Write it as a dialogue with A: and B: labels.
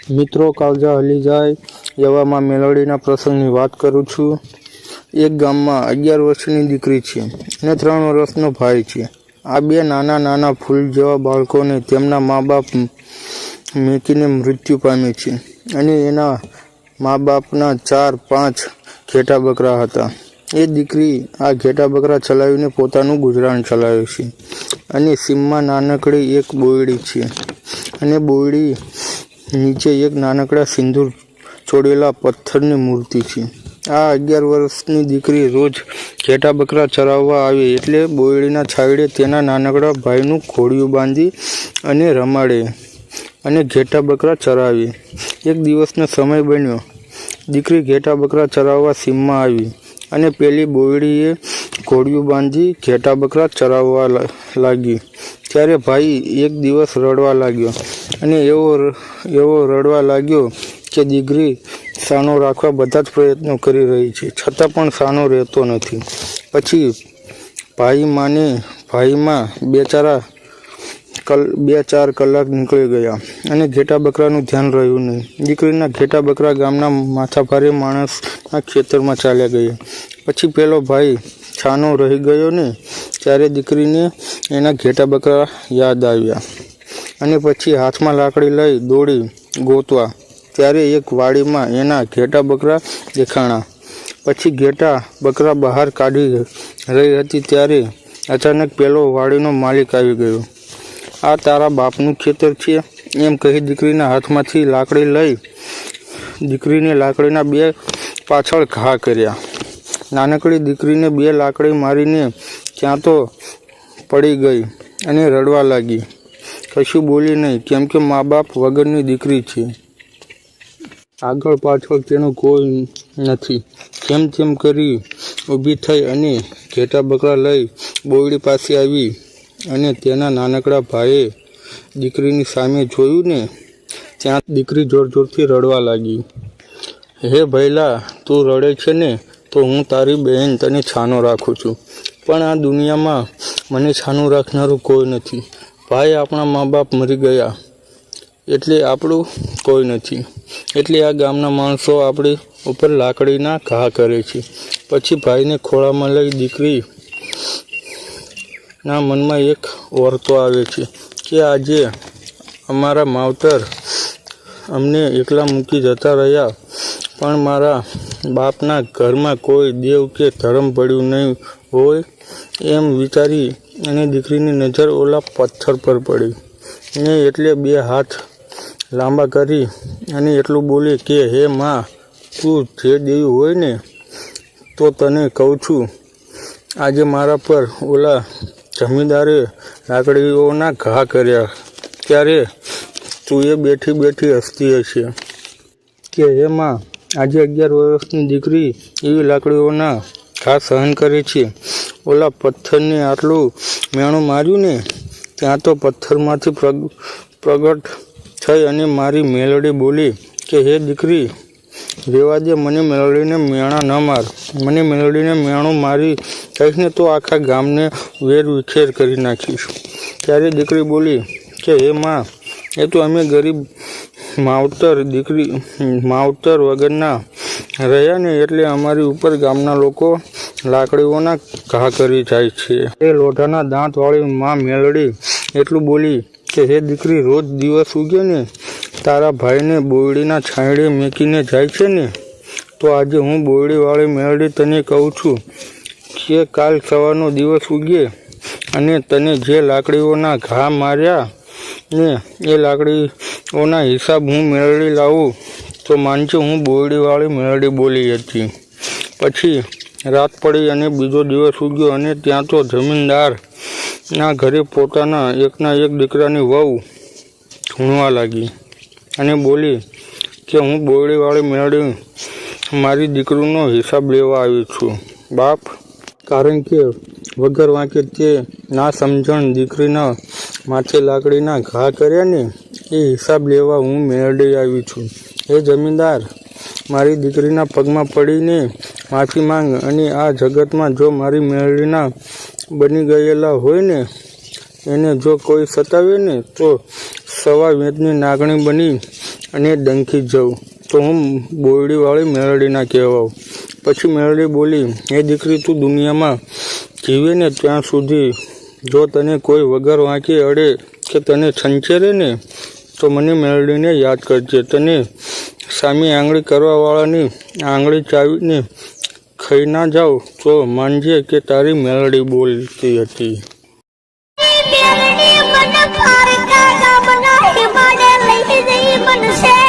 A: મિત્રો, કાળજા હલી જાય એવામાં મેલોડીના પ્રસંગની વાત કરું છું। એક ગામમાં 11 વર્ષની દીકરી છે અને 3 વર્ષનો ભાઈ છે। આ બે નાના નાના ફૂલ જેવા બાળકોને તેમના મા બાપ મેકીને મૃત્યુ પામે છે અને એના મા બાપના 4-5 ઘેટા બકરા હતા। એ દીકરી આ ઘેટા બકરા ચલાવીને પોતાનું ગુજરાન ચલાવે છે અને સીમમાં નાનકડી એક બોયડી છે અને બોયડી નીચે એક નાનકડા સિંદૂર ચોડેલા પથ્થરની મૂર્તિ છે। આ 11 વર્ષની દીકરી રોજ ઘેટા બકરા ચરાવવા આવે એટલે બોયડીના છાંયડે તેના નાનકડા ભાઈનું ઘોડિયું બાંધી અને રમાડે અને ઘેટા બકરા ચરાવે। એક દિવસનો સમય બન્યો, દીકરી ઘેટા બકરા ચરાવવા સીમમાં આવી અને પેલી બોયડીએ ઘોડિયું બાંધી ઘેટા બકરા ચરાવવા લાગી। ત્યારે ભાઈ એક દિવસ રડવા લાગ્યો અને એવો રડવા લાગ્યો કે દીકરી સાનો રાખવા બધા જ પ્રયત્નો કરી રહી છે, છતાં પણ સાનો રહેતો નથી। પછી ભાઈમાં 2-4 કલાક નીકળી ગયા અને ઘેટા બકરાનું ધ્યાન રહ્યું નહીં। દીકરીના ઘેટા બકરા ગામના માથાભારે માણસના ખેતરમાં ચાલ્યા ગયા। પછી પેલો ભાઈ છાનો રહી ગયો ને ત્યારે દીકરીને એના ઘેટા બકરા યાદ આવ્યા અને પછી હાથમાં લાકડી લઈ દોડી ગોતવા। ત્યારે એક વાડીમાં એના ઘેટા બકરા દેખાણા। પછી ઘેટા બકરા બહાર કાઢી રહી હતી ત્યારે અચાનક પેલો વાડીનો માલિક આવી ગયો। આ તારા બાપનું ખેતર છે એમ કહી દીકરીના હાથમાંથી લાકડી લઈ દીકરીને લાકડીના 2 પાછળ ઘા કર્યા। નાનકડી દીકરીને 2 લાકડી મારીને ત્યાં તો પડી ગઈ અને રડવા લાગી। કશું બોલી નહીં કેમ કે મા બાપ વગરની દીકરી છે, આગળ પાછળ તેનું કોઈ નથી। તેમ કરી ઊભી થઈ અને ઘેટા બકરા લઈ બોયડી પાસે આવી અને તેના નાનકડા ભાઈએ દીકરીની સામે જોયું ને ત્યાં દીકરી જોર જોરથી રડવા લાગી। હે ભૈલા, તું રડે છે ને તો હું તારી બહેન તને છાનો રાખું છું, પણ આ દુનિયામાં મને છાનું રાખનારું કોઈ નથી। ભાઈ, આપણા મા બાપ મરી ગયા એટલે આપણું કોઈ નથી, એટલે આ ગામના માણસો આપણી ઉપર લાકડીના ઘા કરે છે। પછી ભાઈને ખોળામાં લઈ દીકરીના મનમાં એક વર્તો આવે છે કે આજે અમારા માવતર અમને એકલા મૂકી જતા રહ્યા, પણ મારા બાપના ઘરમાં કોઈ દેવ કે ધર્મ પડ્યું નહીં હોય એમ વિચારી અને દીકરીની નજર ઓલા પથ્થર પર પડી ને એટલે 2 હાથ લાંબા કરી અને એટલું બોલી કે હે માં, તું જે દેવી હોય ને તો તને કહું છું, આજે મારા પર ઓલા જમીનદારે લાકડીઓના ઘા કર્યા ત્યારે તું એ બેઠી બેઠી હસતી હશે કે હે માં, આજે 11 વર્ષની દીકરી એવી લાકડીઓના ઘા સહન કરે છે। ઓલા પથ્થરને આટલું મેણું માર્યું ને ત્યાં તો પથ્થરમાંથી પ્રગટ થઈ અને મારી મેલડી બોલી કે હે દીકરી, રેવા દે, મને મેલડીને મેણા ન માર, મને મેલડીને મેણું મારી કહીને તો આખા ગામને વેર વિખેર કરી નાખીશ। ત્યારે દીકરી બોલી કે હે માં, એ તો અમે ગરીબ માવતર વગરના રહ્યા ને એટલે અમારી ઉપર ગામના લોકો લાકડીઓના ઘા કરી જાય છે। એ લોઢાના દાંતવાળી માં મેલડી એટલું બોલી કે હે દીકરી, રોજ દિવસ ઉગે ને તારા ભાઈને બોયડીના છાંયડે મેકીને જાય છે ને, તો આજે હું બોયડીવાળી મેલડી તને કહું છું કે કાલ સવારનો દિવસ ઉગે અને તને જે લાકડીઓના ઘા માર્યા ને એ લાકડીઓના હિસાબ હું મેળવી લાવું તો માનજો હું બોયડીવાળી મેળડી બોલી હતી। પછી રાત પડી અને બીજો દિવસ ઉગ્યો અને ત્યાં તો જમીનદારના ઘરે પોતાના એકના એક દીકરાની વહુ ઢૂંઢવા લાગી અને બોલી કે હું બોયડીવાળી મેળડી મારી દીકરીનો હિસાબ લેવા આવી છું બાપ, કારણ કે વગર વાંકે તે ના સમજણ દીકરીના માથે લાકડીના ઘા કર્યા ને એ હિસાબ લેવા હું મેળડી આવી છું। હે જમીનદાર, મારી દીકરીના પગમાં પડીને માફી માંગ અને આ જગતમાં જો મારી મેળડીના બની ગયેલા હોય ને એને જો કોઈ સતાવે ને તો સવા વેદની નાગણી બની અને ડંખી જાઉં તો હું બોરડીવાળી મેલડીના કહેવાઉં. પછી મેલડી બોલી, એ દીકરી, તું દુનિયામાં જીવે ને ત્યાં સુધી જો તને કોઈ વગર વાંકે અડે કે તને છંછેરે ને તો મને મેલડીને યાદ કરજે. તને સામી આંગળી કરવાવાળાની આંગળી ચાવીને ખાઈ ના જાવ તો માનજે કે તારી મેલડી બોલતી હતી.
B: મેલડી મને પારકા ગામના હિમાડે લઈ જઈ બનશે.